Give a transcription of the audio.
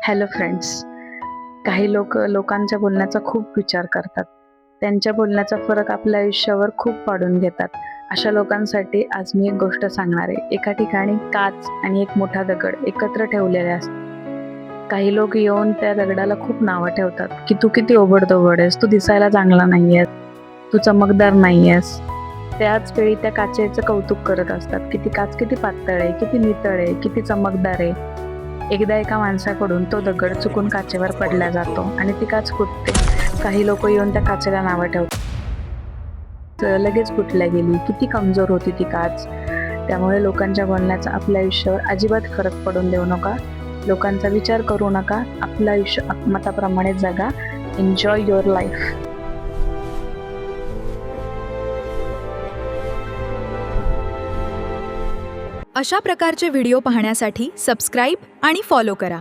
Hello friends. काही लोकांच्या बोलण्याचा खूप विचार करतात. त्यांच्या बोलण्याचा फरक आपल्या आयुष्यावर खूप पाडून घेतात. अशा लोकांसाठी आज मी एक गोष्ट सांगणार आहे. एका ठिकाणी काच आणि एक मोठा दगड एकत्र ठेवलेले असतात. काही लोक येऊन त्या दगडाला खूप नावं ठेवतात की तू किती ओबडधोबड आहेस, तू दिसायला चांगला नाही आहेस, तू चमकदार नाही आहेस. त्याच वेळी त्या काचेचं कौतुक करत असतात की ती काच किती पातळ आहे, किती नितळ आहे, किती चमकदार आहे. एकदा एका माणसाकडून तो दगड चुकून काचेवर पडला जातो आणि ती काच फुटते. काही लोक येऊन त्या काचेला नावं ठेवतात, लगेच फुटल्या गेली, किती कमजोर होती ती काच. त्यामुळे लोकांच्या बोलण्याचा आपल्या आयुष्यावर अजिबात फरक पडून देऊ नका. लोकांचा विचार करू नका. आपलं आयुष्य मताप्रमाणे जगा. Enjoy your life. अशा प्रकारचे व्हिडिओ पाहण्यासाठी सबस्क्राईब आणि फॉलो करा.